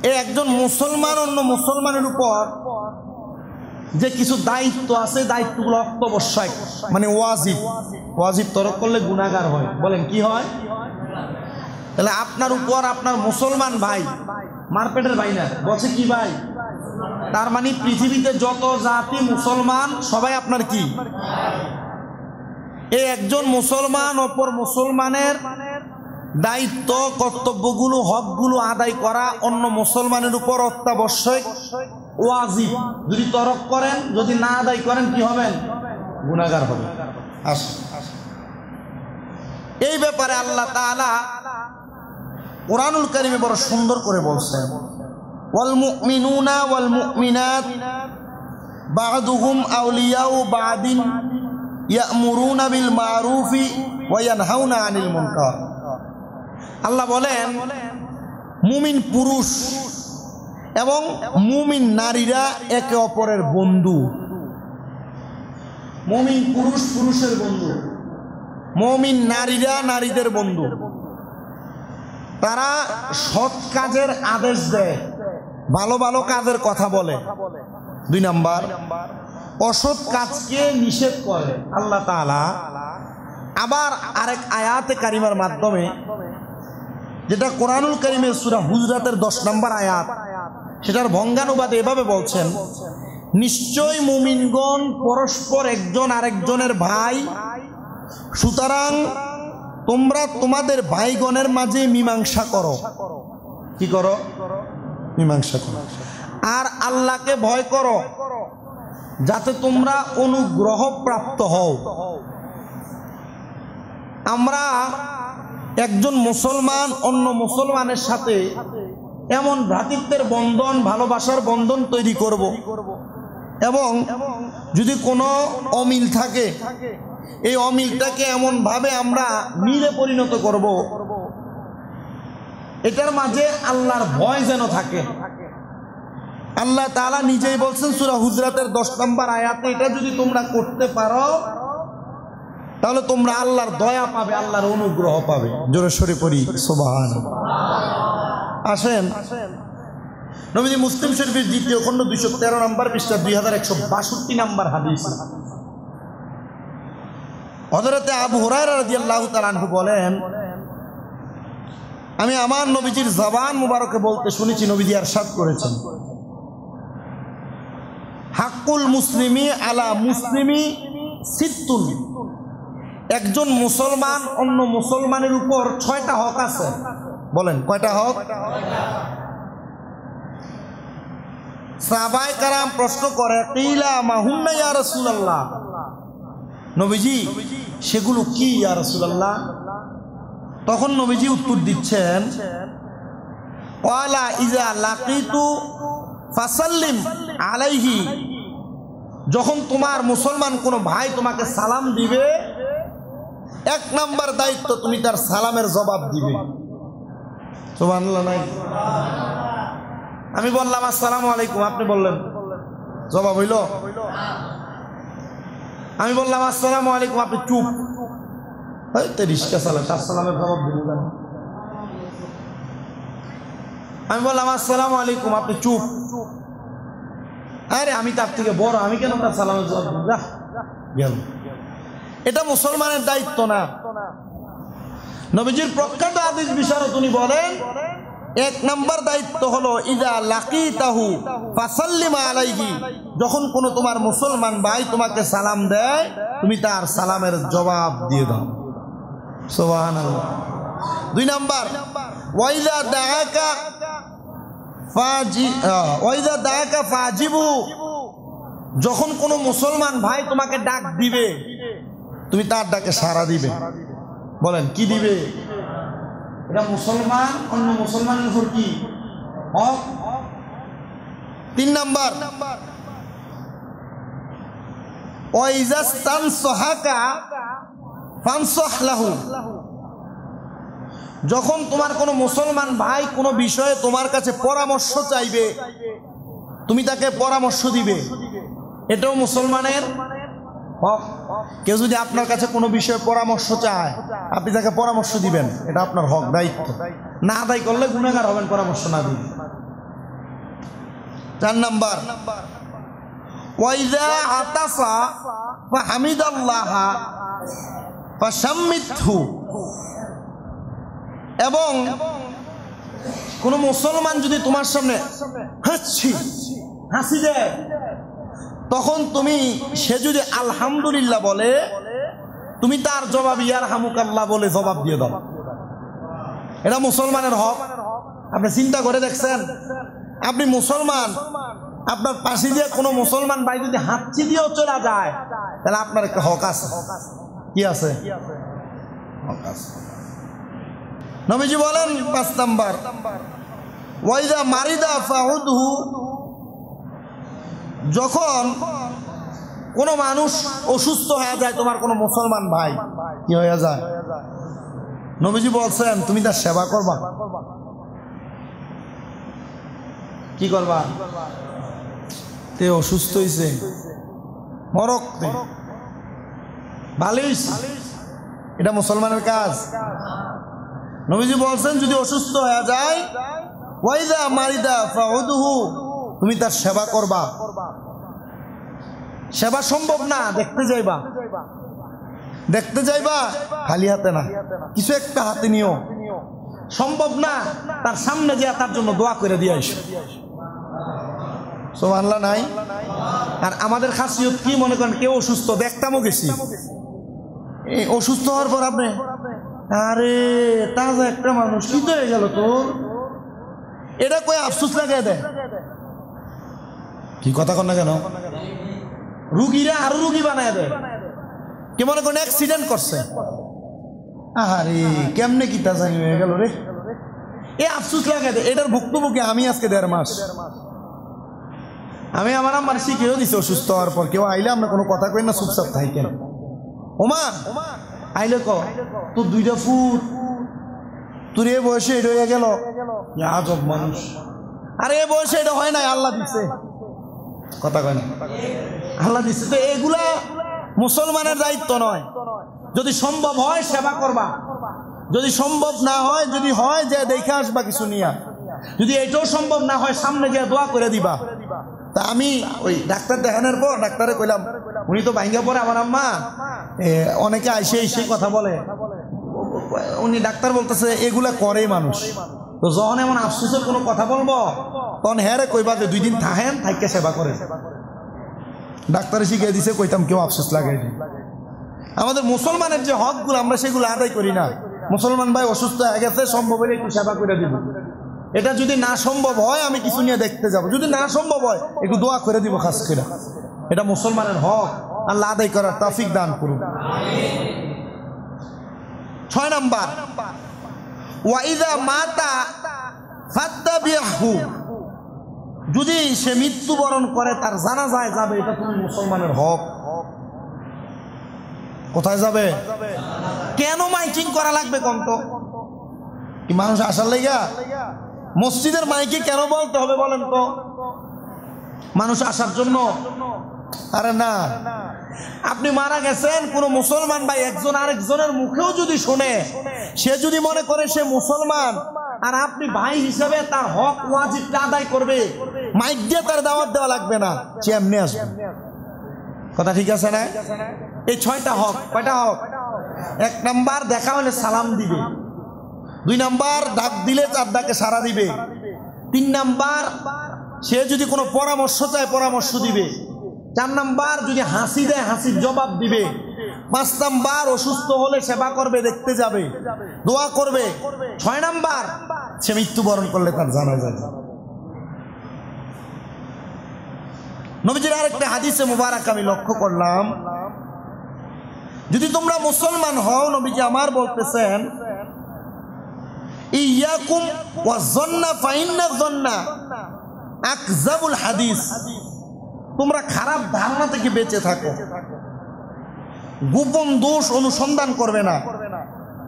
এই একজন মুসলমান অন্য মুসলমানের উপর যে কিছু দায়িত্ব আছে, দায়িত্বগুলো অত্যাবশ্যক, মানে ওয়াজিব। ওয়াজিব তরক করলে গুনাহগার হয়। বলেন কি হয়? তাহলে আপনার উপর আপনার মুসলমান ভাই, মারপেটের ভাই না, বলছে কি ভাই, তার মানে পৃথিবীতে যত জাতি মুসলমান সবাই আপনার কি? এই একজন মুসলমান অপর মুসলমানের দায়িত্ব, কর্তব্যগুলো, হকগুলো আদায় করা অন্য মুসলমানের উপর অত্যাবশ্যক, ওয়াজিব। যদি তরক করেন, যদি না আদায় করেন, কি হবেন? গুনাহগার হবেন। এই ব্যাপারে আল্লাহ তাআলা কুরআনুল কারীমে বড় সুন্দর করে বলছেন, ওয়াল মুমিনুনা ওয়াল মুমিনাত বা'দুহুম আউলিয়াউ বা'দিন ইয়া'মুরুনা বিল মা'রুফি ওয়া ইয়ানহাউনা আনিল মুনকার। আল্লাহ বলেন, মুমিন পুরুষ এবং মুমিন নারীরা একে অপরের বন্ধু। মুমিন পুরুষ পুরুষের বন্ধু, মুমিন নারীরা নারীদের বন্ধু। তারা সৎ কাজের আদেশ দেয়, ভালো ভালো কাজের কথা বলে। 2 নাম্বার, অসৎ কাজকে নিষেধ করে আল্লাহ তাআলা। আবার আরেক আয়াতে কারিমার মাধ্যমে, যেটা কোরআনুল কারীমের সূরা হুজরাতের 10 নম্বর আয়াত, সেটার ভঙ্গানুবাদে এভাবে বলছেন, নিশ্চয় মুমিনগণ পরস্পর একজন আরেকজনের ভাই, সুতরাং তোমরা তোমাদের ভাইগণের মাঝে মীমাংসা করো। কি করো? মীমাংসা করো। আর আল্লাহকে ভয় করো, যাতে তোমরা অনুগ্রহ প্রাপ্ত হও। আমরা একজন মুসলমান অন্য মুসলমানের সাথে এমন ভ্রাতৃত্বের বন্ধন, ভালোবাসার বন্ধন তৈরি করব, এবং যদি কোনো অমিল থাকে, এই অমিলটাকে এমন ভাবে আমরা মিলে পরিণত করব, এটার মাঝে আল্লাহর ভয় যেন থাকে। আল্লাহ তাআলা নিজেই বলছেন সূরা হুজরাতের 10 নম্বর আয়াতে, এটা যদি তোমরা করতে পারো তাহলে তোমরা আল্লাহর দয়া পাবে, আল্লাহর অনুগ্রহ পাবে। জোরে সরে পড়ি সুবহানাল্লাহ। আসেন, নবীজি মুসলিম শরীফের 2য় খণ্ড 213 নম্বর পৃষ্ঠা 2162 নম্বর হাদিস, হযরতে আবু হুরায়রা রাদিয়াল্লাহু তাআলা আনহু বলেন, আমি আমার নবীজির জবান মুবারকে বলতে শুনেছি, নবীজি ইরশাদ করেছেন, হাক্কুল মুসলিমি আলা মুসলিমি সিত্তুন। একজন মুসলমান অন্য মুসলমানের উপর 6টা হক আছে। বলেন কয়টা হক? সাহাবায়ে কেরাম প্রশ্ন করে, কিলা মা হুন্না ইয়া রাসূলুল্লাহ, নবীজি সেগুলো কি ইয়া রাসূলুল্লাহ? তখন নবীজি উত্তর দিচ্ছেন, ওয়ালা ইজা লাকিতু ফাসাল্লিম আলাইহি। যখন তোমার মুসলমান কোনো ভাই তোমাকে সালাম দিবে, 1 নাম্বার দায়িত্ব তুমি তার সালামের জবাব দিবে। সুবহানাল্লাহ। নাই আমি বললাম আসসালামু আলাইকুম, আপনি বললেন, জবাব হইল? আমি বললাম আসসালামু আলাইকুম, আপনি চুপ, রিস্কা চালা, তার সালামের জবাব দিলেন। আমি বললাম আসসালামু আলাইকুম, আপনি চুপ, আরে আমি তার থেকে বড়, আমি কেন তার সালামের জবাব দিব? গেল। এটা মুসলমানের দায়িত্ব না। নবীজির প্রখ্যাত হাদিস বিশারদ উনি বলেন, 1 নাম্বার দায়িত্ব হলো ইজা লাকিতাহু ফাসাল্লিম আলাইহি। যখন কোনো তোমার মুসলমান ভাই তোমাকে সালাম দেয়, তুমি তার সালামের জবাব দিয়ে দাও। সুবহানাল্লাহ। 2 নাম্বার, ওয়াইজা দাআকা ফাজিবু। যখন কোনো মুসলমান ভাই তোমাকে ডাক দিবে, তুমি তার ডাকে সাড়া দিবে। বলেন কি দিবে? এটা মুসলমান অন্য মুসলমানের উপর কি হক। 3 নাম্বার, ওয়াইজাস্তানসাহাকা ফানসাহ লাহু। যখন তোমার কোনো মুসলমান ভাই কোনো বিষয়ে তোমার কাছে পরামর্শ চাইবে, তুমি তাকে পরামর্শ দিবে, এটাও মুসলমানের হক। কেউ যদি আপনার কাছে কোনো বিষয়ে পরামর্শ চায়, আপনি তাকে পরামর্শ দিবেন, এটা আপনার হক, দায়িত্ব। না আদায় করলে গুনাহগার হবেন পরামর্শ না দিলে। 4 নাম্বার ওয়াইযা আতাসা ফাহামিদাল্লাহ ফাশাম্মিতহু, এবং কোন মুসলমান যদি তোমার সামনে হাসি দেয়, তখন তুমি, সে যদি আলহামদুলিল্লাহ বলে, তুমি তার জবাব ইয়ারহামুকাল্লাহ বলে জবাব দিয়ে দাও। এটা মুসলমানের হক। আপনি চিন্তা করে দেখছেন, আপনি মুসলমান, আপনার পাশে দিয়ে কোনো মুসলমান ভাই যদি হাঁচি দিয়েও চলে যায়, তাহলে আপনার একটা হক আছে। কি আছে? হক আছে। নবীজি বলেন 5 নাম্বার ওয়াইদা মারিদা ফাউদহু, যখন কোনো মানুষ অসুস্থ হয়ে যায়, তোমার কোনো মুসলমান ভাই কি হয়ে যায়, নবীজি বলছেন তুমি তার সেবা করবা। কি করবা? তে অসুস্থ হয়েছে, মরক ভালোই, এটা মুসলমানের কাজ। নবীজি বলছেন যদি অসুস্থ হয়ে যায়, ওয়াইদা মারিদা ফাউদহু, তুমি তার সেবা করবা। সেবা সম্ভব না, দেখতে যাইবা, দেখতে যাইবা খালি হাতে না, কিছু একটা হাতে নিও। সম্ভব না, তার সামনে যে তার জন্য দোয়া করে দিয়ে আসো। সুবহানাল্লাহ নাই? আর আমাদের খাসিয়ত কি, মনে করেন কেউ অসুস্থ, দেখতামও গেছি, অসুস্থ হওয়ার পর আপনি, আরে তাজা একটা মানুষ কি হয়ে গেল তোর, এটা কই আফসোস লাগাই দেয়। কি কথা কন না কেন? রুগীরা আরো রুগী বানায় দেয়। কি মনে করেন অ্যাক্সিডেন্ট করছে, আরে কেমনে কি তাজা হয়ে গেল রে, এ আফসোস লাগাই দেয়। এটার ভুক্তভোগী আমি আজকে 1.5 মাস। আমি আমার আম্মার শিখিয়েও দিছি, অসুস্থ হওয়ার পর কেউ আইলে আমরা কোনো কথা কই না, চুপচাপ থাকেন। ওমা আইলে ক তোর 2টা ফুট, তোর এ বয়সে এটা হয়ে গেল, আজব মানুষ। আরে এ বয়সে এটা হয় নাই, আল্লাহ দিচ্ছে। কথা কয় না, আল্লাহ দিচ্ছে। তো এগুলা মুসলমানের দায়িত্ব নয়। যদি সম্ভব হয় সেবা করবা, যদি সম্ভব না হয়, যদি হয় যে দেখে আসবা কিছু নিয়া, যদি এটাও সম্ভব না হয় সামনে গিয়ে দোয়া করে দিবা। তা আমি ওই ডাক্তার দেখানোর পর ডাক্তারে কইলাম, উনি তো ভাঙ্গা পরে আমার আম্মা, অনেকে আইসে এসে কথা বলে, উনি ডাক্তার বলতেছে এগুলা করে মানুষ। তো যখন এমন আফসোসের কোনো কথা বলবো, তখন হ্যাঁ রে কইবা যে 2 দিন থাকেন, থাইকে সেবা করে। ডাক্তারে শিখিয়ে দিছে, কইতাম কেউ আফসোস লাগাই। আমাদের মুসলমানের যে হকগুলো আমরা সেগুলো আদায় করি না। মুসলমান ভাই অসুস্থ হয়ে গেছে, সম্ভব হলে একটু সেবা করে দিব। এটা যদি না সম্ভব হয় আমি কিছু নিয়ে দেখতে যাব, যদি না সম্ভব হয় একটু দোয়া করে দিব খাস করে। এটা মুসলমানের হক, আল্লাহ আদায় করার তৌফিক দান করুন। 6 নাম্বার ওয়াইদা মাতা ফাত্তাবিহু, যদি সে মৃত্যুবরণ করে তার জানাজায় যাবে, এটা তুমি মুসলমানের হক। কোথায় যাবে? কেন মাইকিং করা লাগবে কোন তো? কি মানুষ আসার লাইগা? মসজিদের মাইকে কেন বলতে হবে বলেন তো? মানুষ আসার জন্য? আরে না, আপনি মারা গেছেন, কোন মুসলমান ভাই একজন আরেকজনের মুখেও যদি শুনে, সে যদি মনে করে সে মুসলমান, আর আপনি ভাই হিসেবে তার হক ওয়াজিবটা আদায় করবে, মাইক দিয়ে তার দাওয়াত দেওয়া লাগবে না, সে এমনি আসবে। কথা ঠিক আছে না? এই 6টা হক। কয়টা হক? 1 নাম্বার দেখা হলে সালাম দিবে, 2 নাম্বার ডাক দিলে তার ডাকে সাড়া দিবে, 3 নাম্বার সে যদি কোনো পরামর্শ চায় পরামর্শ দিবে, 4 নাম্বার যদি হাসি দেয় হাসির জবাব দিবে, 5 নাম্বার অসুস্থ হলে সেবা করবে, দেখতে যাবে, দোয়া করবে, 6 নাম্বার সে মৃত্যুবরণ করলে তার জানাজা যাবে। নবীজির আরেকটা হাদিসে মুবারক আমি লক্ষ্য করলাম, যদি তোমরা মুসলমান হও, নবীজি আমার বলতেছেন ইয়াকুম ওয়াজ-যন্না ফাইন্না যন্না আকযাবুল হাদিস, তোমরা খারাপ ধারণা থেকে বেঁচে থাকো, গোপন দোষ অনুসন্ধান করবে না।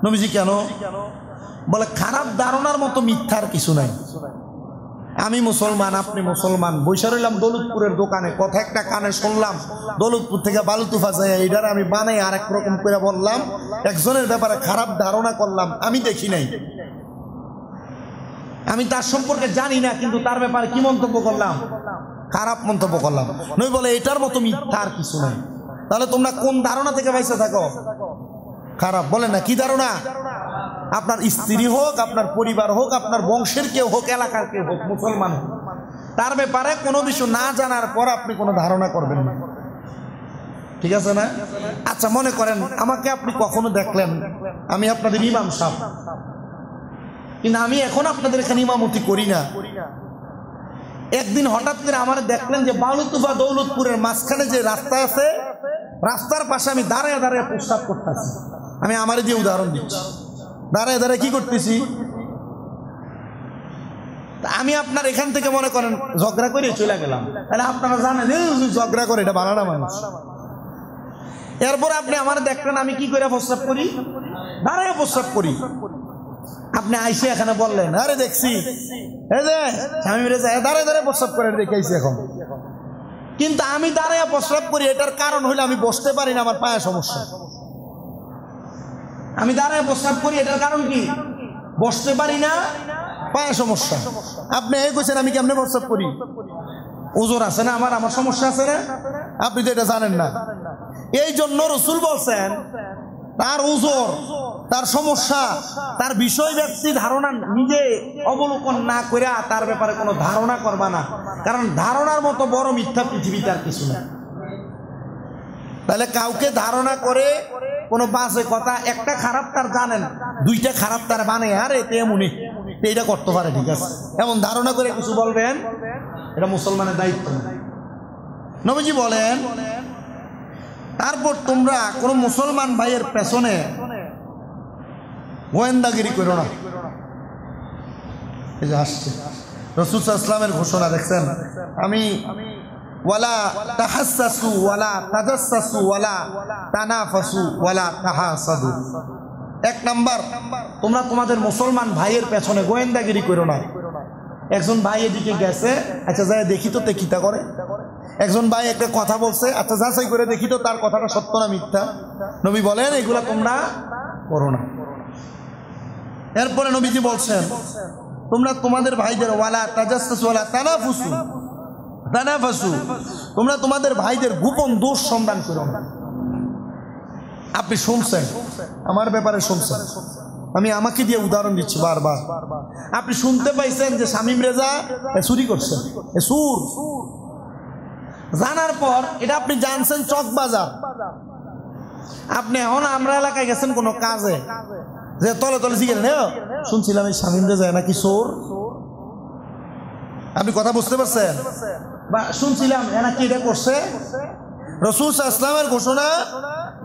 নবীজি কেন বলে? খারাপ ধারণার মতো মিথ্যার কিছু নাই। আমি মুসলমান, আপনি মুসলমান, বৈশা রইলাম দৌলতপুরের দোকানে, কথা একটা কানে শুনলাম, দৌলতপুর থেকে বালুতুফা যায়, এইটার আমি বানাই আরেক রকম করে বললাম, একজনের ব্যাপারে খারাপ ধারণা করলাম, আমি দেখি নাই। আমি তার সম্পর্কে জানি না, কিন্তু তার ব্যাপারে কি মন্তব্য করলাম? খারাপ মন্তব্য করলাম। নবী বলে এটার মতো মিথ্যা আর কিছু নাই। তাহলে তোমরা কোন ধারণা থেকে বাইসে থাকো? খারাপ। বলে না কি ধারণা? আপনার স্ত্রী হোক, আপনার পরিবার হোক, আপনার বংশের কেউ হোক, এলাকার কেউ হোক, মুসলমান হোক, তার ব্যাপারে কোনো কিছু না জানার পর আপনি কোনো ধারণা করবেন না। ঠিক আছে না? আচ্ছা, মনে করেন আমাকে আপনি কখনো দেখলেন আমি আপনাদের ইমাম সাহেব, কিন্তু আমি এখন আপনাদের এখানে ইমামতি করি না। একদিন হঠাৎ করে আমার দেখলেন যে বালুতুবা দৌলতপুরের মাঝখানে যে রাস্তা আছে, রাস্তার পাশে আমি দাঁড়ায় দাঁড়ায় প্রস্তাব করতেছি। আমি আমারে দিয়ে উদাহরণ দিচ্ছি, দাঁড়ায় দাঁড়ায় কি করতেছি? আমি আপনার এখান থেকে মনে করেন ঝগড়া করে চলে গেলাম, তাহলে আপনারা জানেন ঝগড়া করে এটা বানানা মানুষ। এরপর আপনি আমার দেখলেন আমি কি করে প্রস্তাব করি, দাঁড়ায় প্রস্তাব করি। আপনি আইসে এখানে বললেন আরে দেখছি এই যে স্বামী রেজা দাঁড়ায় দাঁড়ায় প্রস্তাব করে দেখাইছি এখন, কিন্তু আমি দাঁড়ায় প্রস্তাব করি এটার কারণ হলো আমি বসতে পারি না, আমার পায়ে সমস্যা। আমি দাঁড়ায় প্রস্তাব করি এটার কারণ কি? বসতে পারি না, পায়ে সমস্যা। আপনি এই কইছেন আমি কেমনে প্রস্তাব করি? ওজোর আছে না আমার, আমার সমস্যা আছে না? আপনি তো এটা জানেন না। এই জন্য রাসূল বলছেন তার ওজোর, তার সমস্যা, তার বিষয় ব্যক্তি ধারণা নিজে অবলোকন না করে তার ব্যাপারে কোনো ধারণা করবা না, কারণ ধারণার মতো বড় মিথ্যা পৃথিবীতে আর কিছু না। তাহলে কাউকে ধারণা করে কোনো বাজে কথা, একটা খারাপ তার জানেন, দুইটা খারাপ তার বানে, আর এতে এমনই এইটা করতে পারে, ঠিক আছে, এমন ধারণা করে কিছু বলবেন, এটা মুসলমানের দায়িত্ব না। নবীজি বলেন তারপর তোমরা কোন মুসলমান ভাইয়ের পেছনে গোয়েন্দাগিরি করো না। এই যে আসছে রাসূল সাল্লাল্লাহু আলাইহি ওয়াসাল্লামের ঘোষণা দেখছেন, আমি ওয়ালা তাহাসসু ওয়ালা তাজাসসু ওয়ালা তানাফাসু ওয়ালা তাহাসাদু। এক নাম্বার, তোমরা তোমাদের মুসলমান ভাইয়ের পেছনে গোয়েন্দাগিরি করো না। একজন ভাই এদিকে গেছে, আচ্ছা যাই দেখি তো কিতা করে। একজন ভাই একটা কথা বলছে, আচ্ছা যাচাই করে দেখি তো তার কথাটা সত্য না মিথ্যা। নবী বলেন এগুলা তোমরা করো না। এরপরে নবীজি বলছেন তোমরা তোমাদের ভাইদের ওয়ালা তাজাসসু ওয়ালা তানাফাসু তানাফাসু, তোমরা তোমাদের ভাইদের গোপন দোষ সন্ধান করো না। আপনি শুনছেন আমার ব্যাপারে, শুনছেন, আমি আমাকে দিয়ে উদাহরণ দিচ্ছি বারবার। আপনি শুনতে পাইছেন যে শামীম রেজা চুরি করছে, সুর, জানার পর এটা আপনি জানছেন চকবাজার। আপনি এখন আমরা এলাকায় গেছেন কোনো কাজে, যে তলে তলে জিজ্ঞেস শুনছিলাম এই শামীম রেজা নাকি চোর। আপনি কথা বুঝতে পারছেন? বা শুনছিলাম এরা কি এটা করছে। রাসূল সাল্লাল্লাহু আলাইহি ওয়াসাল্লামের ঘোষণা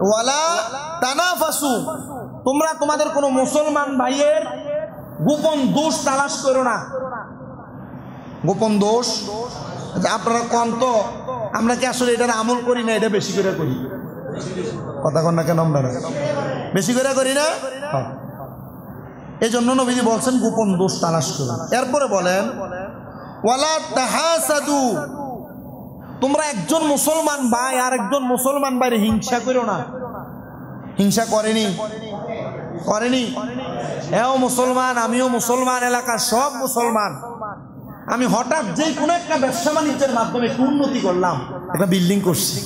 ওয়ালা তানাফাসু, তোমরা তোমাদের কোন মুসলমান ভাইয়ের গোপন দোষ তালাশ করো না। গোপন দোষ আপনারা কোন তো আমরা কি আসলে এটার আমল করি না? এটা বেশি করে করি, কথা কন না কেন? আমরা বেশি করে করি না। এই জন্য নবীজি বলছেন গোপন দোষ তালাশ করো। এরপরে বলেন ওয়ালা তাহাসাদু, তোমরা একজন মুসলমান ভাই আর একজন মুসলমান ভাইয়ের হিংসা করো না। হিংসা করেনি এও মুসলমান আমিও মুসলমান, এলাকার সব মুসলমান। আমি হঠাৎ যে কোনো একটা ব্যবসা বাণিজ্যের মাধ্যমে একটু উন্নতি করলাম, একটা বিল্ডিং করছি,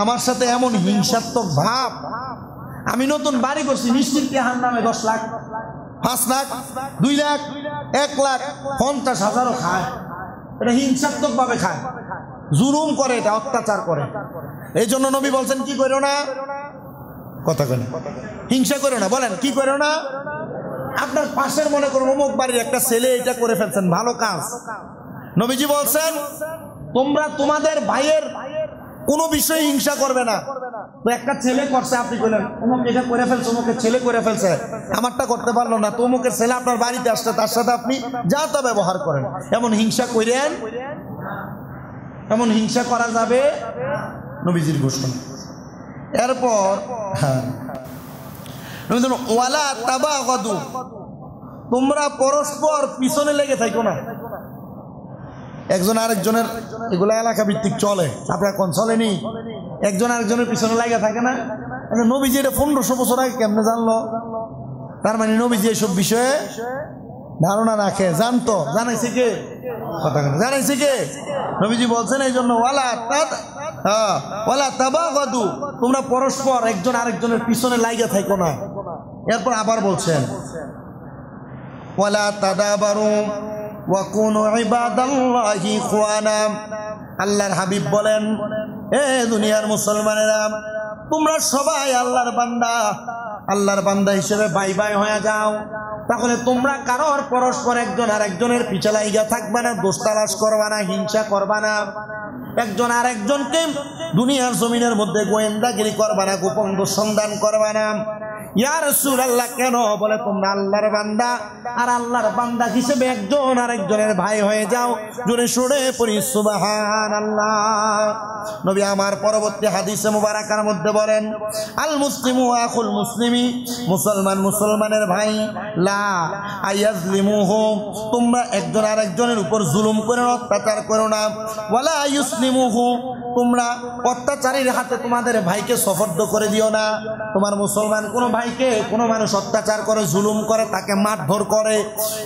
আমার সাথে এমন হিংসাত্মক ভাব। আমি নতুন বাড়ি করছি, নিশ্চিত হার নামে 10 লাখ, 5 লাখ, 2 লাখ, 1 লাখ, 50,000ও খায়। এটা হিংসাত্মক ভাবে খায়, জুলুম করে, এটা অত্যাচার করে। এই জন্য নবী বলছেন কি করো না, কথা কেন হিংসা করো না। বলেন কি করো না? আপনার পাশের মনে করুন অমুক বাড়ির একটা ছেলে এটা করে ফেলছেন, ভালো কাজ, নবীজি বলছেন তোমরা তোমাদের ভাইয়ের কোনো বিষয়ে হিংসা করবে না। তো একটা ছেলে করছে, আপনি বললেন অমুক এটা করে ফেলছে, অমুকের ছেলে করে ফেলছে, আমারটা করতে পারলো না, তো অমুকের ছেলে আপনার বাড়িতে আসছে, তার সাথে আপনি যা তা ব্যবহার করেন। এমন হিংসা করেন, এমন হিংসা করা যাবে, নবীজির ঘোষণা। এরপর ওয়ালা তাবাগাদু, তোমরা পরস্পর পিছনে লেগে থাকো না। একজন আরেকজনের, এগুলা এলাকা ভিত্তিক চলে, আপনার কোন চলেনি, একজন আরেকজনের পিছনে লেগে থাকে না। নবীজি এটা 1500 বছর আগে কেমনে জানলো? তার মানে নবীজি এসব বিষয়ে ধারণা রাখে, জানতো, জানাইছে কে? জানাইছে কে? নবীজি বলছেন এই জন্য ওয়ালা তাবাগাদু, তোমরা পরস্পর একজন আরেকজনের পিছনে লাইগা থাকো না। এরপর আবার বলছেন ওয়ালা তাদাবারু ওয়া কুনু ইবাদাল্লাহি ইখওয়ানা। আল্লাহর হাবিব বলেন, এ দুনিয়ার মুসলমানেরা, তোমরা সবাই আল্লাহর বান্দা, আল্লাহর বান্দা হিসেবে ভাই ভাই হয়ে যাও। তাহলে তোমরা কারোর পরস্পর একজন আরেকজনের পিছে লাইগা থাকবা না, দোষ তালাশ করবা না, হিংসা করবা না, একজন আরেকজনকে দুনিয়ার জমিনের মধ্যে গোয়েন্দাগিরি করবা না, গোপন সন্ধান করবা না। ইয়া রাসূলুল্লাহ, কেন? বলে তোমরা আল্লাহর বান্দা, আর আল্লাহর বান্দা হিসেবে একজন আরেকজনের ভাই হয়ে যাও। জোরে সুরে পড়ি সুবহানাল্লাহ। নবী আমার পরবর্তী হাদিসে মুবারাকার মধ্যে বলেন, আল মুসলিমু আখুল মুসলিমি, মুসলমান মুসলমানের ভাই, লা আয়াজলিমুহু, তোমরা একজন আরেকজনের উপর জুলুম করো না, অত্যাচার করো না। ওয়ালা ইউসলিমুহু, তোমরা অত্যাচারীর হাতে তোমাদের ভাইকে সুপর্দ করে দিও না। তোমার মুসলমান কোনো ভাইকে কোনো মানুষ অত্যাচার করে, জুলুম করে, তাকে মারধর করে,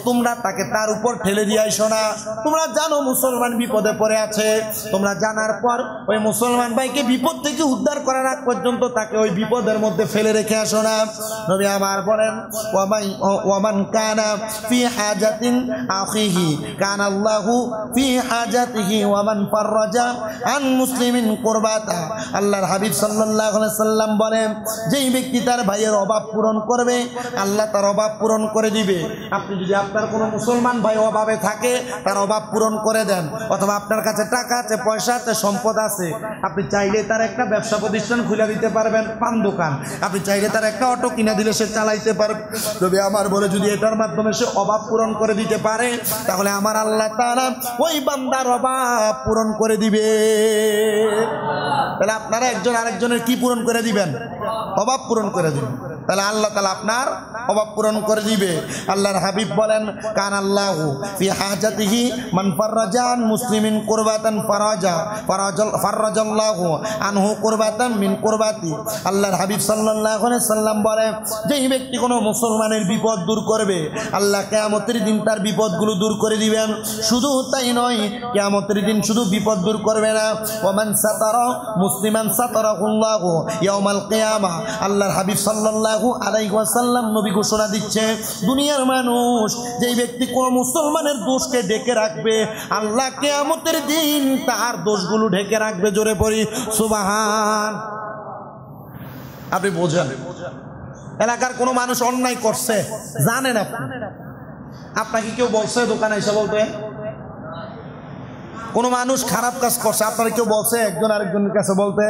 তোমরা তাকে তার উপর ঠেলে দিয়ে আইসো না। তোমরা জানো মুসলমান বিপদে পড়ে আছে, তোমরা জানার পর ওই মুসলমান ভাইকে বিপদ থেকে উদ্ধার করার আগ পর্যন্ত তাকে ওই বিপদের মধ্যে ফেলে রেখে আসো না। নবী আমার বলেন, ওয়ামান কানা ফি হাজাতিন আখিহি কানা আল্লাহু ফি হাজাতিহি ওয়ামান ফাররাজা আন মুসলিমিন কুরবাতা। আল্লাহর হাবিব সাল্লাল্লাহু আলাইহি সাল্লাম বলেন, যেই ব্যক্তি তার ভাইয়ের অভাব পূরণ করবে, আল্লাহ তার অভাব পূরণ করে দিবে। আপনি যদি আপনার কোনো মুসলমান ভাই অভাবে থাকে, তার অভাব পূরণ করে দেন, অথবা আপনার কাছে টাকা আছে, পয়সা আছে, সম্পদ আছে, আপনি চাইলে তার একটা ব্যবসা প্রতিষ্ঠান খুলে দিতে পারবেন, পান দোকান, আপনি চাইলে তার একটা অটো কিনে দিলে সে চালাইতে পারবে। তবে আমার বলে, যদি এটার মাধ্যমে সে অভাব পূরণ করে দিতে পারে, তাহলে আমার আল্লাহ তাআলা ওই বান্দার অভাব পূরণ করে দিবে। তাহলে আপনারা একজন আরেকজনের কি পূরণ করে দিবেন? অভাব পূরণ করে দিবেন। তাহলে আল্লাহ তাআলা আপনার অভাব পূরণ করে দিবে। আল্লাহর হাবিব বলেন, কান আল্লাহু ফি হাজাতিহি মান ফাররাজান মুসলিমিন কুরবাতান ফাররাজাল্লাহু আনহু কুরবাতান মিন কুরবাতি। আল্লাহর হাবিব সাল্লাল্লাহু আলাইহি সাল্লাম বলেন, যেই ব্যক্তি কোনো মুসলমানের বিপদ দূর করবে, আল্লাহ কিয়ামতের দিন তার বিপদগুলো দূর করে দিবেন। শুধু তাই নয়, কিয়ামতের দিন শুধু বিপদ দূর করবে না, ওয়ামান সাতারা মুসলিমান সাতারাহুল্লাহু ইয়াউমাল কিয়ামা। আল্লাহর হাবিব সাল্লাল্লাহু আলাইহি ওয়াসাল্লাম নবী ঘোষণা দিচ্ছে, দুনিয়ার মানুষ যেই ব্যক্তি কোন মুসলমানের দোষকে ঢেকে রাখবে, আল্লাহ কিয়ামতের দিন তার দোষগুলো ঢেকে রাখবে। জোরে পড়ি সুবহান। আপনি বোঝেন, এলাকার কোনো মানুষ অন্যায় করছে, জানেন আপনি, আপনাকে কেউ বলছে দোকানে এসে বলতে? কোনো মানুষ খারাপ কাজ করছে, আপনারা কেউ বলছে একজন আরেকজনের কাছে বলতে?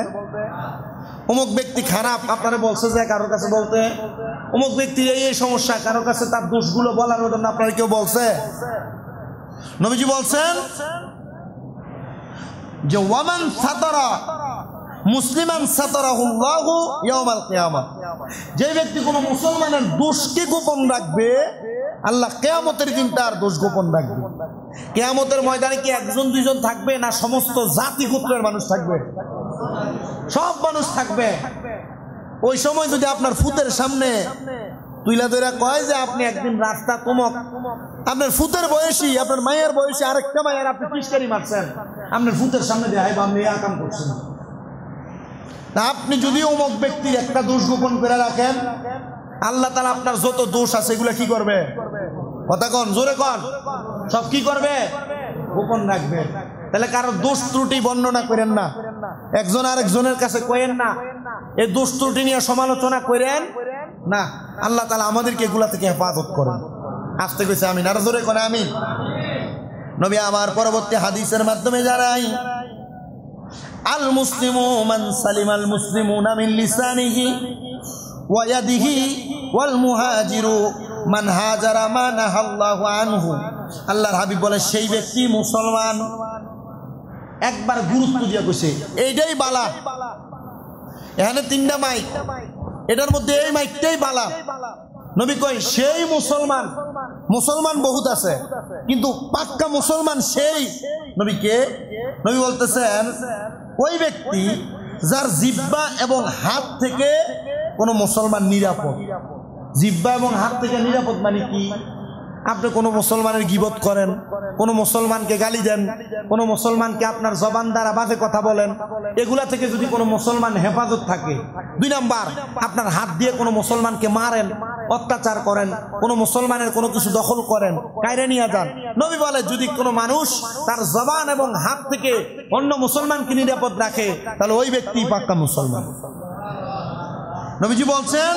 অমুক ব্যক্তি খারাপ, আপনারা বলছে যে কারোর কাছে বলতে? অমুক ব্যক্তির এই সমস্যা, কারোর কাছে তার দোষগুলো বলার জন্য আপনারা কেউ বলছে? নবীজি বলছেন যে ওয়ামান সাতারা মুসলিমান সাতারাহুল্লাহু ইয়াউমাল কিয়ামা, যে ব্যক্তি কোনো মুসলমানের দোষকে গোপন রাখবে, আল্লাহ কিয়ামতের দিন তার দোষ গোপন রাখবে। কিয়ামতের ময়দানে কি একজন দুইজন থাকবে, না সমস্ত জাতি গোত্রের মানুষ থাকবে? সব মানুষ থাকবে। ওই সময় যদি আপনার ফুতের সামনে তুইলা ধরে কয় যে আপনি একদিন রাস্তা কমক, আপনার ফুতের বয়সী, আপনার মায়ের বয়সী আরেকটা মায়ের আপনি পিচকারি মারছেন, আপনার ফুতের সামনে দিয়ে আপনি এই আকাম করছেন। আপনি যদি অমুক ব্যক্তির একটা দোষ গোপন করে রাখেন, আল্লাহ তাআলা আপনার যত দোষ আছে এগুলো কি করবে? কথা কন, জোরে কন, সব কি করবে? গোপন রাখবে। তাহলে কারো দোষ ত্রুটি বর্ণনা করেন না, একজন আরেকজনের কাছে কইেন না, এই দোষ ত্রুটি নিয়ে সমালোচনা করেন না। আল্লাহ তাআলা আমাদেরকে এগুলা থেকে হেফাজত করেন। আসতে কইছে আমিন, আর জোরে করে আমিন। নবী আমার পরবর্তী হাদিসের মাধ্যমে জানাই, আল মুসলিমু মান সালিমাল মুসলিমুনা মিন লিসানিহি ওয়া ইয়াদিহি ওয়াল মুহাজিরু মান হাজারা মা নাহাল্লাহু আনহু। আল্লাহর হাবিব বলে, সেই ব্যক্তি মুসলমান। একবার গুরুত্ব দিয়া কইছে, এইটাই বালা। এখানে তিনটা মাইক, এটার মধ্যে এই মাইকটাই বালা। নবী কয়, সেই মুসলমান, মুসলমান বহুত আছে, কিন্তু পাক্কা মুসলমান সেই। নবী কে? নবী বলতেছেন, ওই ব্যক্তি যার জিহ্বা এবং হাত থেকে কোন মুসলমান নিরাপদ। জিহ্বা এবং হাত থেকে নিরাপদ মানে কি? আপনি কোনো মুসলমানের গীবত করেন, কোনো মুসলমানকে গালি দেন, কোনো মুসলমানকে আপনার জবান দ্বারা বাজে কথা বলেন, এগুলা থেকে যদি কোনো মুসলমান হেফাজত থাকে। 2 নাম্বার, আপনার হাত দিয়ে কোনো মুসলমানকে মারেন, অত্যাচার করেন, কোনো মুসলমানের কোনো কিছু দখল করেন, কায়রে নিয়ে যান। নবী বলে যদি কোনো মানুষ তার জবান এবং হাত থেকে অন্য মুসলমানকে নিরাপদ রাখে তাহলে ওই ব্যক্তি পাক্কা মুসলমান। নবীজি বলছেন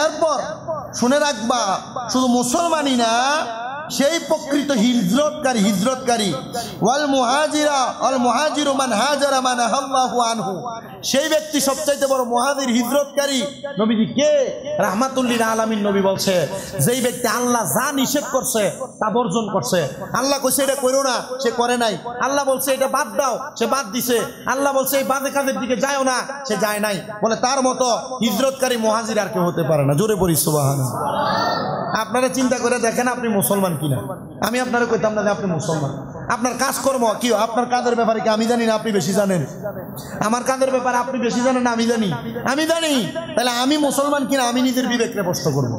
এরপর শুনে রাখবা, শুধু মুসলমানই না, সেই প্রকৃত হিজরতকারী ওয়াল মুহাজিরু মান হাজারা মান আল্লাহু আনহু, সেই ব্যক্তি সবচাইতে বড় মুহাজির হিজরতকারী। নবীজি কে? রাহমাতুল লিল আলামিন। নবী বলছে যেই ব্যক্তি আল্লাহ যা নিষেধ করছে তা বর্জন করছে। আল্লাহ কইছে এটা করো না, সে করে নাই। আল্লাহ বলছে এটা বাদ দাও, সে বাদ দিছে। আল্লাহ বলছে এই বাজে কাজের দিকে যাও না, সে যায় নাই। বলে তার মতো হিজরতকারী মুহাজির আর কেউ হতে পারে না। জোরে পড়ি সুবহানাল্লাহ। আপনারা চিন্তা করে দেখেন আপনি মুসলমান কিনা। আমি আপনারা কইতাম না যে আপনি মুসলমান। আপনার কাজকর্ম কি, আপনার কাজের ব্যাপারে কি আমি জানি না আপনি বেশি জানেন? আমার কাজের ব্যাপারে আপনি বেশি জানেন না আমি জানি? আমি জানি। তাহলে আমি মুসলমান কিনা আমি নিজের বিবেককে প্রশ্ন করব।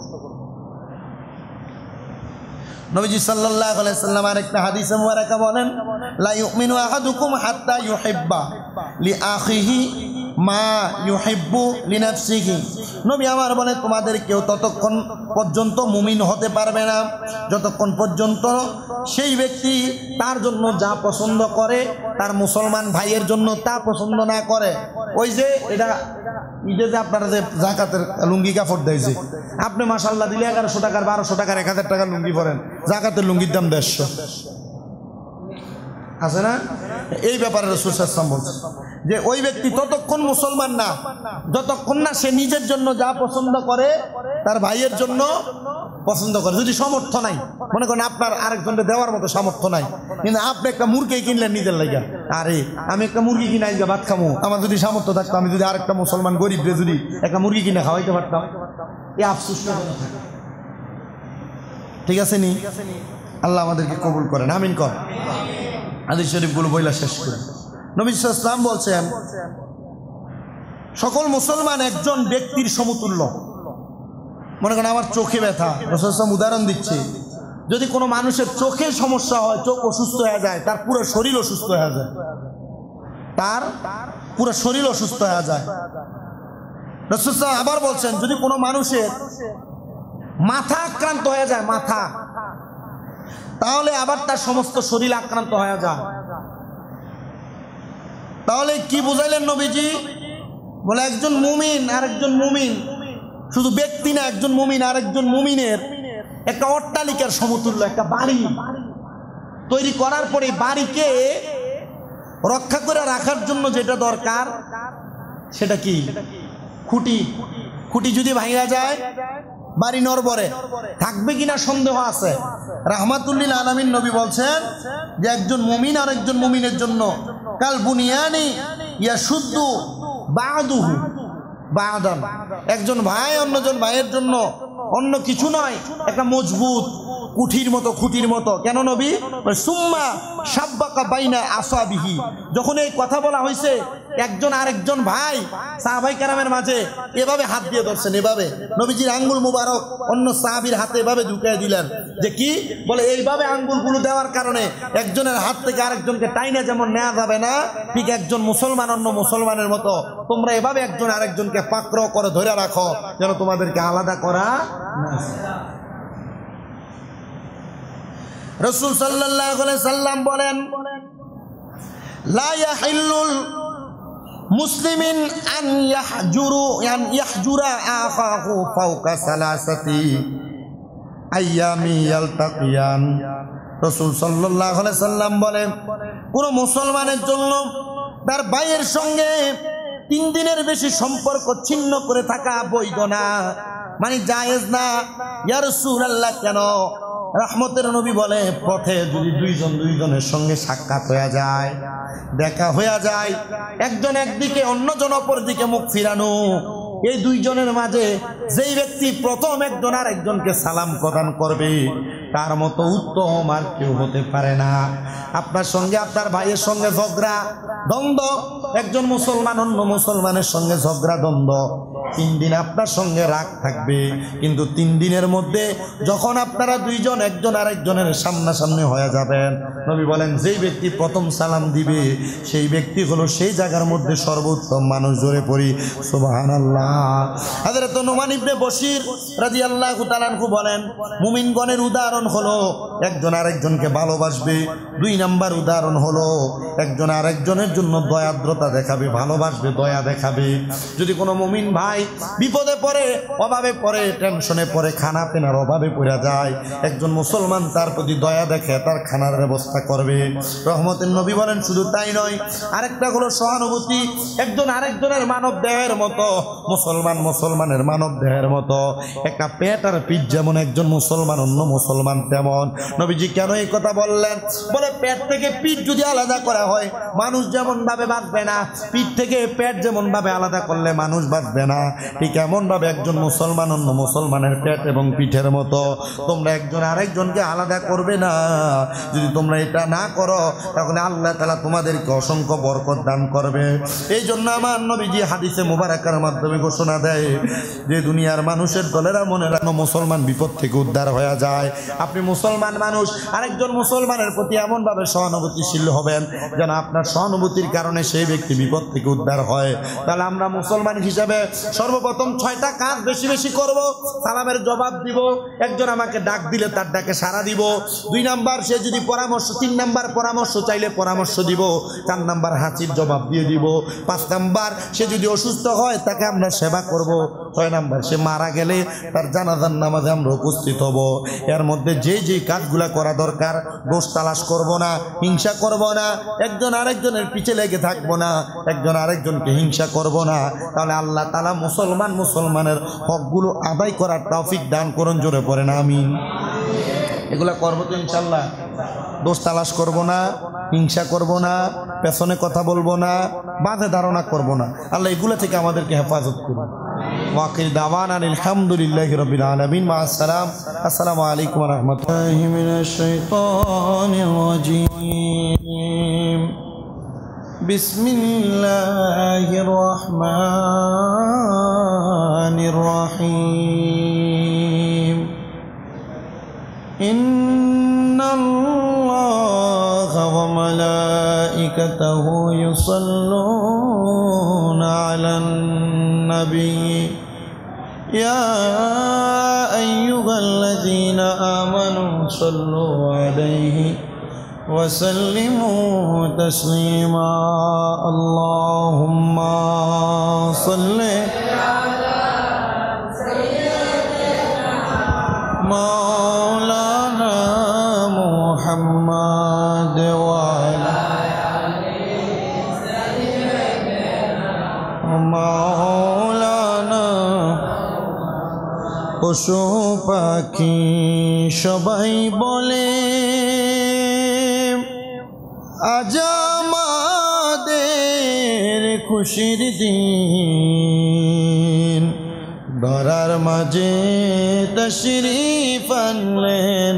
নবীজি সাল্লাল্লাহু আলাইহি সাল্লাম আরেকটা হাদিসে মুবারাকা বলেন, লা ইউমিনু আহাদুকুম হাত্তা ইউহিব্বা লিআখিহি মা ইউহিব্বু লিনাফসিহি। নবী আমার বলে তোমাদের কেউ ততক্ষণ পর্যন্ত মুমিন হতে পারবে না যতক্ষণ পর্যন্ত সেই ব্যক্তি তার জন্য যা পছন্দ করে তার মুসলমান ভাইয়ের জন্য তা পছন্দ না করে। ওই যে এটা ঈদে যে আপনারা যে জাকাতের লুঙ্গি কাপড় দেয়, যে আপনি মাশাআল্লাহ দিলে 1100 টাকার 1200 টাকার 1000 টাকার লুঙ্গি পরেন, জাকাতের লুঙ্গির দাম 150 আছে না? এই ব্যাপারে রাসূল সাল্লাল্লাহু আলাইহি ওয়াসাল্লাম বলছেন যে ওই ব্যক্তি ততক্ষণ মুসলমান না যতক্ষণ না সে নিজের জন্য যা পছন্দ করে তার ভাইয়ের জন্য পছন্দ করে। যদি সামর্থ্য নাই, মনে করেন আপনার আরেকজনকে দেওয়ার মতো সামর্থ্য নাই, কিন্তু আপনি একটা মুরগি কিনলেন নিজের লাগা, আরে আমি একটা মুরগি কিনে আজকে ভাত খামো, আমার যদি সামর্থ্য থাকতো আমি যদি আরেকটা মুসলমান গরিবরে যদি একটা মুরগি কিনে খাওয়াইতে পারতাম, এই আফসোসটা থাকে। ঠিক আছে নি? আল্লাহ আমাদেরকে কবুল করেন, আমিন কর। হাদিস শরীফগুলো বইলা শেষ করি। নবী সাল্লাল্লাহু আলাইহি ওয়াসাল্লাম বলছেন সকল মুসলমান একজন ব্যক্তির সমতুল্য। মনে করেন আমার চোখে ব্যথা, রাসূল সাল্লাল্লাহু আলাইহি ওয়াসাল্লাম উদাহরণ দিচ্ছে, যদি কোনো মানুষের চোখে সমস্যা হয়, চোখ অসুস্থ হয়ে যায়, তার পুরো শরীর অসুস্থ হয়ে যায়, তার পুরো শরীর অসুস্থ হয়ে যায়। রাসূল সাল্লাল্লাহু আলাইহি ওয়াসাল্লাম আবার বলছেন যদি কোনো মানুষের মাথা আক্রান্ত হয়ে যায়, মাথা, তাহলে আবার তার সমস্ত শরীর আক্রান্ত হয়ে যায়। তাহলে কি বুঝাইলেন নবীজি? বলে একজন মুমিন আর একজন মুমিন, শুধু ব্যক্তি না, একজন মুমিন আর একজন মুমিনের একটা অট্টালিকার সমতুল্য। একটা বাড়ি তৈরি করার পরে বাড়িকে রক্ষা করে রাখার জন্য যেটা দরকার সেটা কি? খুঁটি। খুঁটি যদি ভাঙা যায় বাড়ি নড়বড়ে, থাকবে কিনা সন্দেহ আছে। রাহমাতুল লিল আলামিন নবী বলছেন যে একজন মুমিন আর একজন মুমিনের জন্য কাল বুনিয়ানি ইয়াশুদ্দু বা'দুহু বা'দান, একজন ভাই অন্যজন ভাইয়ের জন্য অন্য কিছু নয়, একটা মজবুত কুঠির মতো, খুঁটির মতো। কেন নবী? সুম্মা সাব্বাকা বাইনা আসাবিহি, যখন এই কথা বলা হয়েছে একজন আরেকজন ভাই সাহাবায়ে কেরামের মাঝে এভাবে হাত দিয়ে ধরছেন, এভাবে নবীজির আঙ্গুল মুবারক অন্য সাহাবীর হাতে এভাবে ঢুকিয়ে দিলেন। যে কি বলে? এইভাবে আঙ্গুলগুলো দেওয়ার কারণে একজনের হাত থেকে আরেকজনকে টাইনা যেমন নেওয়া যাবে না, ঠিক একজন মুসলমান অন্য মুসলমানের মতো তোমরা এভাবে একজন আরেকজনকে পাকড়াও করে ধরে রাখো যেন তোমাদেরকে আলাদা করা না যায়। রাসূল সাল্লাল্লাহু আলাইহি সাল্লাম বলেন লা ইয়াহিল্লুল মুসলিমিন আন ইয়াহজুরা আখাহু ফাওকা সালাসাতি আইয়ামি ইয়ালতাকিয়ান। রাসূল সাল্লাল্লাহু আলাইহি সাল্লাম বলেন কোন মুসলমানের জন্য তার ভাইয়ের সঙ্গে 3 দিনের বেশি সম্পর্ক ছিন্ন করে থাকা বৈধ না, মানে জায়েজ না। ইয়া রাসূলুল্লাহ, কেন? রহমতের নবী বলে পথে যদি দুইজনের সঙ্গে সাক্ষাৎ হয়ে যায়, দেখা হয়ে যায়, একজন একদিকে অন্যজন অপর দিকে মুখ ফিরানো, এই দুইজনের মাঝে যেই ব্যক্তি প্রথম একজন আর একজনকে সালাম প্রদান করবে তার মতো উত্তম আর কেউ হতে পারে না। আপনার সঙ্গে আপনার ভাইয়ের সঙ্গে ঝগড়া দ্বন্দ্ব, একজন মুসলমান অন্য মুসলমানের সঙ্গে ঝগড়া দ্বন্দ্ব, 3 দিন আপনার সঙ্গে রাগ থাকবে, কিন্তু 3 দিনের মধ্যে যখন আপনারা দুইজন একজন আরেকজনের সামনাসামনি হয়ে যাবেন, নবী বলেন যেই ব্যক্তি প্রথম সালাম দিবে সেই ব্যক্তি হলো সেই জায়গার মধ্যে সর্বোত্তম মানুষ। জোরে পড়ি সুবহানাল্লাহ। হযরত নুমান ইবনে বশির রাদিয়াল্লাহু তাআলা আনহু বলেন, মুমিনগণের উদাহরণ হলো একজন আরেকজনকে ভালোবাসবে। 2 নাম্বার উদাহরণ হলো একজন আরেকজনের জন্য দয়াদ্রতা দেখাবে, ভালোবাসবে, দয়া দেখাবে। যদি কোনো মুমিন ভাই বিপদে পড়ে, অভাবে পড়ে, টেনশনে পড়ে, খানা পেনার অভাবে পড়ে যায়, একজন মুসলমান তার প্রতি দয়া দেখে তার খানার ব্যবস্থা করবে। রহমতের নবী বলেন শুধু তাই নয়, আরেকটা হলো সহানুভূতি। একজন আরেকজনের মানব দেহের মতো, মুসলমানের মানব দেহের মতো। একটা পেট আর পিঠ যেমন একজন মুসলমান অন্য মুসলমান তেমন। নবীজি কেন এই কথা বললেন? বলে পেট থেকে পিঠ যদি আলাদা করা হয় মানুষ যেমন ভাবে বাঁচবে না, পিঠ থেকে পেট যেমন ভাবে আলাদা করলে মানুষ বাঁচবে না, ঠিক এমন ভাবে একজন মুসলমান অন্য মুসলমানের পেট এবং পিঠের মতো। তোমরা একজন আরেকজনকে আলাদা করবে না। যদি তোমরা এটা না করো তাহলে আল্লাহ তাআলা তোমাদেরকে অসংখ্য বরকত দান করবে। এই জন্য আমার নবীজি হাদিসে মুবারাকার মাধ্যমে ঘোষণা দেয় যে দুনিয়ার মানুষের দলেরা মনে রাখো মুসলমান বিপদ থেকে উদ্ধার হয়ে যায়। আপনি মুসলমান মানুষ, আরেকজন মুসলমানের প্রতি এমনভাবে সহানুভূতিশীল হবেন যেন আপনার সহানুভূতির কারণে সেই ব্যক্তি বিপদ থেকে উদ্ধার হয়। তাহলে আমরা মুসলমান হিসাবে সর্বপ্রথম 6টা কাজ বেশি বেশি করব। সালামের জবাব দিব, একজন আমাকে ডাক দিলে তার ডাকে সাড়া দিব। 2 নাম্বার সে যদি পরামর্শ, 3 নাম্বার পরামর্শ চাইলে পরামর্শ দিব। 4 নাম্বার হাসির জবাব দিয়ে দিব। 5 নাম্বার সে যদি অসুস্থ হয় তাকে আমরা সেবা করব। 6 নাম্বার সে মারা গেলে তার জানাজার নামাজে আমরা উপস্থিত হব। এর মধ্যে যে কাজগুলা করা দরকার, দোষ তালাশ করব না, হিংসা করব না, একজন আরেকজনের পিছে লেগে থাকবো না, একজন আরেকজনকে হিংসা করব না। তাহলে আল্লাহ তাআলা মুসলমানের হকগুলো আদায় করার তৌফিক দান করুন। জোরে পড়েন আমিন। এগুলা করবো তো ইনশাল্লাহ। দোষ তালাশ করব না, হিংসা করব না, পেছনে কথা বলবো না, বাঁধে ধারণা করব না। আল্লাহ এগুলো থেকে আমাদেরকে হেফাজত করুন। ওয়াকিল দাওয়ানা আলহামদুলিল্লাহি রাব্বিল আলামিন। মা আসসালাম। আসসালামু আলাইকুম ওয়া রাহমাতুল্লাহি মিনাশ শাইতানির রাজীম। বিসমিল্লাহির রহমানির রহিম। ইন্নাল্লাহা ওয়া মালাইকাতাহু ইউসাল্লুনা আলান নবী ইয়া আইয়ুহাল্লাযীনা আমানু সাল্লু আলাইহি ওয়া সাল্লিমু তাসলিমা। আল্লাহুম্মা সাল্লি আলা সাইয়্যিদিনা মাওলানা মুহাম্মাদ ওয়া আলা আলি সাইয়্যিদিনা মাওলানা। পশু পাখি সবাই বলে আজ আমাদের খুশির দিন, ধরার মাঝে তশরিফ আনলেন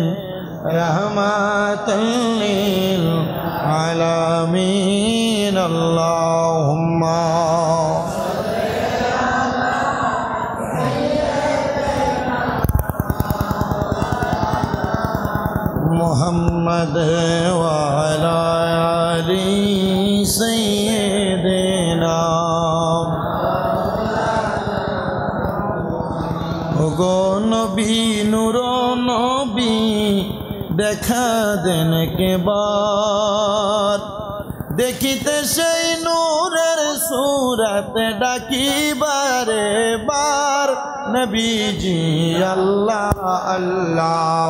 রাহমাতাল লিল আলামিন। আল্লাহুম্মা মুহাম্মদ ওয়া আলা আলি সাইয়্যিদিনা। ওগো নবী নূর নবী দেখা দেন কেবার, দেখিতে সেই নূরের সুরত ডাকিবারে বার। নবীজি আল্লাহ আল্লাহ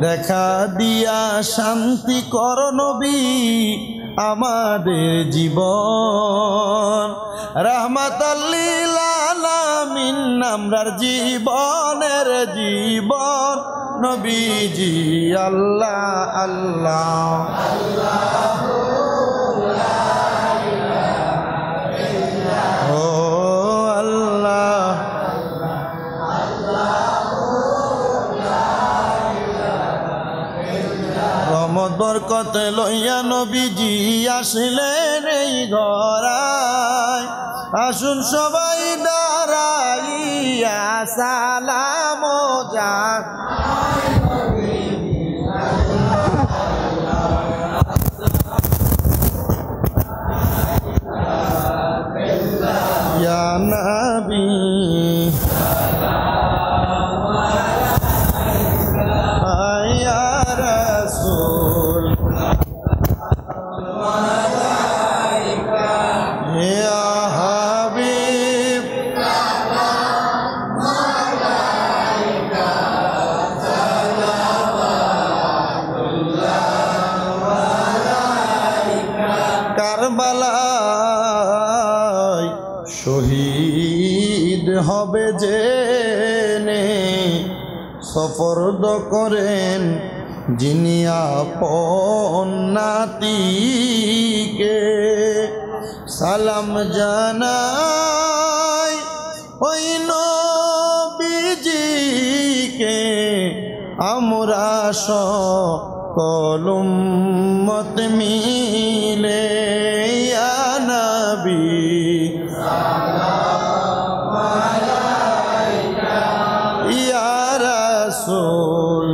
দেখা দিয়া শান্তি কর নবী আমাদের জীবন। রাহমাতাল লিল আলামিন আমরার জীবনের জীবন। নবীজি আল্লাহ আল্লাহ ও আল্লাহ রহমত লইয়া নবীজি আসলেন এই ধরায় আসুন সবাই দাঁড়াইয়া সালাম জান ইয়া নবী ইয়া রাসূল ইয়া হাবিব কারবালায় শহীদ হবে জেনে সফরদ করেন যিনি আপন নাতিকে সালাম জানাই ওই নবীজিকে আমরা সকল উম্মত মিলে ইয়া নবী ইয়া রাসূল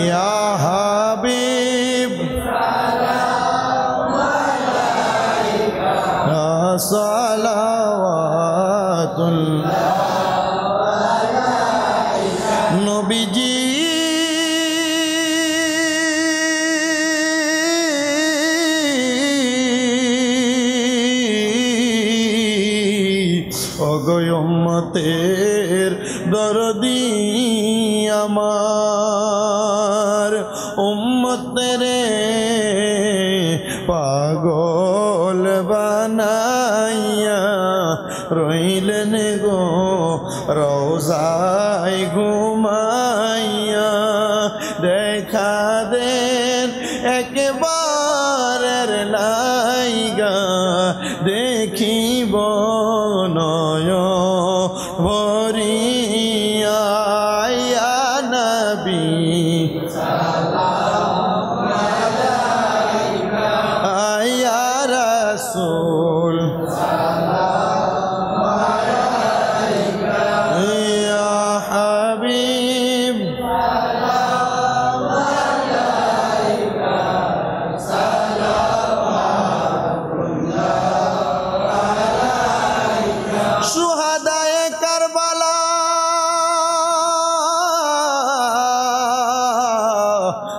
ইয়া হাবিব সালাওয়াতুল্লাহ নবীজি ওগো উম্মতের দরদি আমার উম্মতের পাগল বানাইয়া রইলেন গো রওজায় ঘুমাইয়া দেখা দেন একবারের লাইগা দেখিব নয় ভরিয়া ইয়া নবী ইয়া রাসূল ইয়া হাবিব শুহাদায়ে কারবালা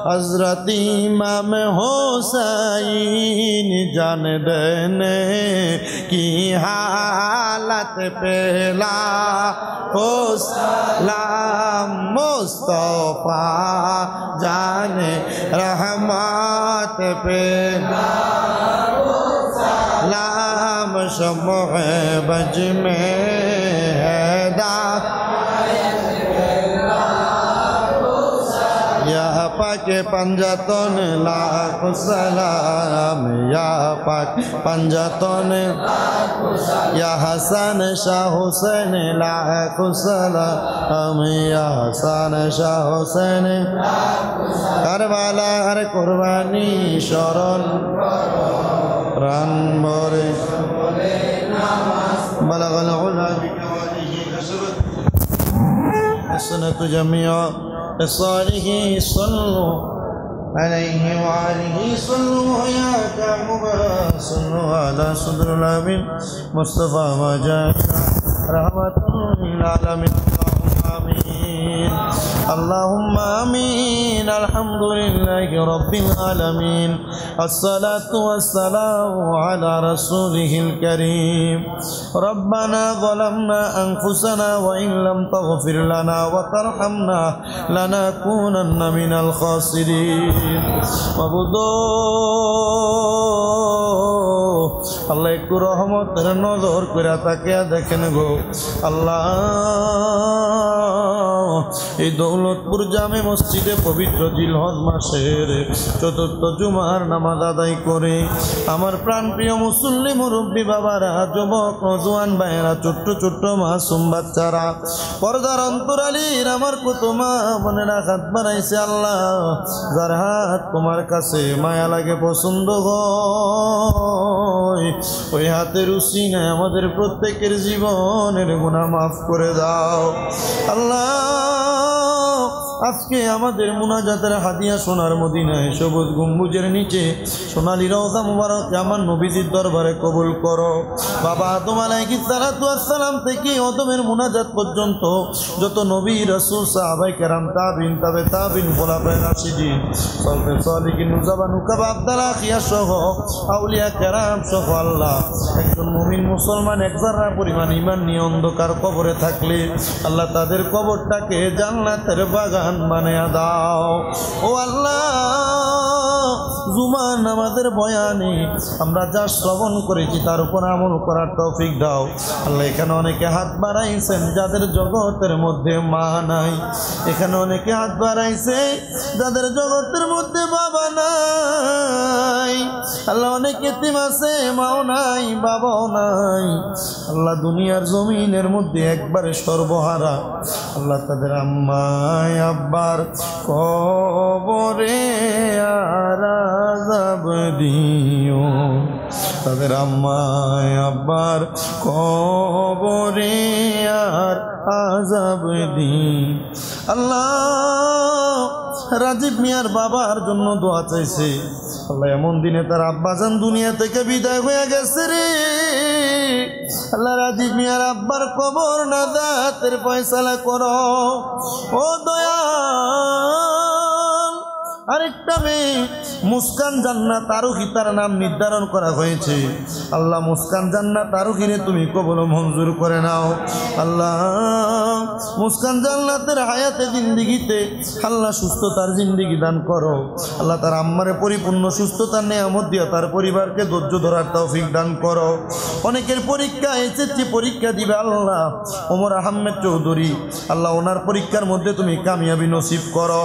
हजरत इमाम हुसैन जान देने की हालत पेला सलाम मुस्तफा जाने रहमत पे सलाम शम्ह बज में हैदा या पाक पंजातन लाख सलाम या पाक पंजातन या हसन शाह हुसैन लाख सलाम या हसन शाह हुसैन करबाला हर कुर्बानी शरण प्राण मोरे बलगल उला बिकवालिही कसरत हसनत जमिया الصالحين صلوا عليه وآله صلوا يا كعبا صلوا على صدر الأمين مصطفى ما جاء رحمة للعالمين آمين اللهم آمين الحمد لله رب العالمين الصلاة والسلام على رسوله الكريم ربنا ظلمنا أنفسنا وإن لم تغفر لنا وترحمنا لنكونن من الخاسرين আল্লাহ একটু রহমতের নজর করে তাকিয়া দেখেন গো আল্লাহ এই দৌলতপুর জামে মসজিদে পবিত্র জিলহজ মাসের চতুর্থ জুমার নামাজ আদায় করে আমার প্রাণপ্রিয় মুসল্লি মুরব্বী বাবারা, যুবক নজওয়ান ভাইয়েরা, ছোট্ট ছোট্ট মাসুম বাচ্চারা, পর্দার অন্তরালীর আমার কত মা বোনেরা হাত বাড়াইছে। আল্লাহ, যার হাত তোমার কাছে মায়া লাগে, পছন্দ হয়, ওই হাতের উসিলায় আমাদের প্রত্যেকের জীবনের গুনাহ মাফ করে দাও। আল্লাহ, আজকে আমাদের মুনাজাতের হাদিয়া সোনার মদিনায় সবুজ গম্বুজের নিচে সোনালী রওজা মুবারক আমার নবীজির দরবারে কবুল করো। বাবা আদম আলাইহিস সালাতু ওয়াস সালাম থেকে আদমের মুনাজাত পর্যন্ত যত নবী রাসূল সাহাবায়ে কেরাম তাবিন তাবে তাবিন খোলাফায়ে রাশিদিন সলফে সালিহিন নুজাবা নুকাবা আব্দালা খিয়া সহ আউলিয়া কেরাম সহ আল্লাহ, একজন মুমিন মুসলমান এক যারা পরিমাণ ঈমান নিয়ে অন্ধকার কবরে থাকলে আল্লাহ তাদের কবরটাকে জান্নাতের বাগান বানিয়ে দাও। ও আল্লাহ, জুমার নামাজের বয়ানে আমরা যা শ্রবণ করেছি তার উপর আমল করার তৌফিক দাও। আল্লাহ, এখানে অনেকে হাত বাড়াইছেন যাদের জগতের মধ্যে মা নাই, এখানে অনেকে হাত বাড়াইছে যাদের জগতের মধ্যে বাবা নাই। আল্লাহ, অনেক এতিম আছে, মাও নাই, বাবাও নাই। আল্লাহ, দুনিয়ার জমিনের মধ্যে একবারে সর্বহারা। আল্লাহ, তাদের আম্মায় আব্বার কবরে আর আযাব দিও, তাদের আম্মায় আব্বার কবরে আর আযাব দিও। আল্লাহ, রাজীব মিয়ার বাবার জন্য দোয়া চাইছে। আল্লাহ, এমন দিনে তার আব্বাজান দুনিয়া থেকে বিদায় হয়ে গেছে রে। আল্লাহ, রাজীব মিয়ার আব্বার কবর নাজাতের ফয়সালা করো। ও দয়াল, আরেকটা মেয়ে মুস্কান জান্নাত আরোহী তার নাম নির্ধারণ করা হয়েছে। আল্লাহ, মুস্কান জান্নাত আরোহীরে তুমি কবুল মঞ্জুর করে নাও। আল্লাহ, মুস্কান জান্নাতের হায়াতে জিন্দিগিতে আল্লাহ সুস্থতার জিন্দিগি দান করো। আল্লাহ, তার আম্মারে পরিপূর্ণ সুস্থতার নেয়ামত দিয়ে তার পরিবারকে ধৈর্য ধরার তৌফিক দান করো। অনেকের পরীক্ষা এসএসসি পরীক্ষা দিবে আল্লাহ, ওমর আহমেদ চৌধুরী, আল্লাহ ওনার পরীক্ষার মধ্যে তুমি কামিয়াবি নসিব করো।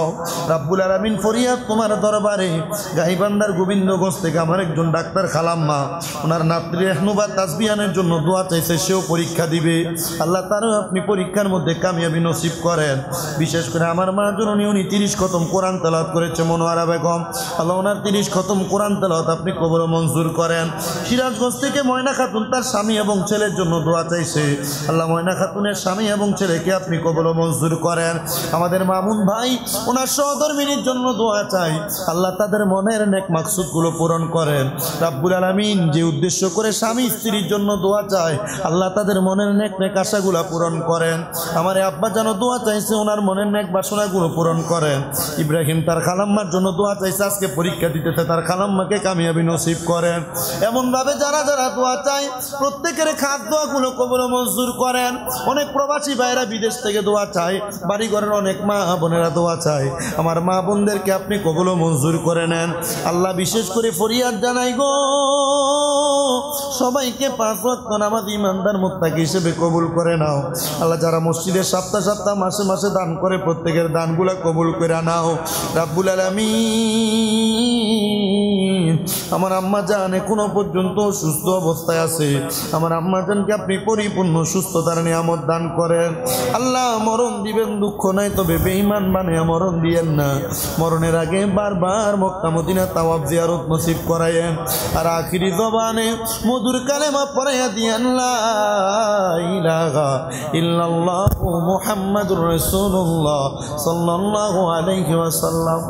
রাব্বুল আলামিন ফরিয়াদ তোমার দরবারে। গাইবান্ধার গোবিন্দগঞ্জ থেকে আমার একজন ডাক্তার খালাম্মা, ওনার নাতরি এহনুবা তাসবিহানের জন্য দোয়া চাইছে, সেও পরীক্ষা দিবে। আল্লাহ, তারও আপনি পরীক্ষার মধ্যে কামিয়াবি নসিব করেন। বিশেষ করে আমার মা জননী, উনি 30 খতম কোরআন তেলাওয়াত করেছে, মনোয়ারা বেগম, আল্লাহ ওনার 30 খতম কোরআন তেলাওয়াত আপনি কবুল মঞ্জুর করেন। সিরাজগঞ্জ থেকে ময়না খাতুন তার স্বামী এবং ছেলের জন্য দোয়া চাইছে। আল্লাহ, ময়না খাতুনের স্বামী এবং ছেলেকে আপনি কবুল মঞ্জুর করেন। আমাদের মামুন ভাই, ওনার সহধর্মিনীর জন্য দোয়া চাই। আল্লাহ, তাদের মনের নেক মাকসুদগুলো পূরণ করেন। রাব্বুল আলামিন যে উদ্দেশ্য করে স্বামী স্ত্রীর জন্য দোয়া চায়, আল্লাহ তাদের মনের নেক নেক আশাগুলো পূরণ করেন। আমার আব্বা যেন দোয়া চাইছে, ওনার মনের নেক বাসনাগুলো পূরণ করেন। ইব্রাহিম তার খালাম্মার জন্য দোয়া চাইছে, আজকে পরীক্ষা দিতেছে, তার খালাম্মাকে কামিয়াবি নসিব করেন। এমনভাবে যারা যারা দোয়া চায় প্রত্যেকের খাস দোয়াগুলো কবুল মঞ্জুর করেন। অনেক প্রবাসী ভাইরা বিদেশ থেকে দোয়া চায়, বাড়িঘরের অনেক মা বোনেরা দোয়া চায়। আমার মা বোনদেরকে আপনি কবুল মঞ্জুর করে নেন। আল্লাহ, বিশেষ করে ফরিয়াদ জানাই গো, সবাইকে 5 ওয়াক্ত নামাজ ইমানদার মুত্তাকি হিসেবে কবুল করে নাও। আল্লাহ, যারা মসজিদে সপ্তাহ সপ্তাহ মাসে মাসে দান করে প্রত্যেকের দানগুলা কবুল করে নাও। রাব্বুল আলামিন, আমার আম্মা জান এখনো পর্যন্ত সুস্থ অবস্থায় আছে, আমার আম্মা জানকে আপনি পরিপূর্ণ সুস্থতার নিয়ামত দান করেন। আল্লাহ, মরণ দিবেন দুঃখ নাই, তবে বেঈমান বানিয়ে মরণ দিয়েন না। মরণের আগে বারবার মক্কা মদিনা তাওয়াফ জিয়ারত নসিব করায়েন। আর আখিরি জবানে মধুর কালেমা পড়াইয়া দিয়েন, লা ইলাহা ইল্লাল্লাহু মুহাম্মাদুর রাসূলুল্লাহ সাল্লাল্লাহু আলাইহি ওয়াসাল্লাম।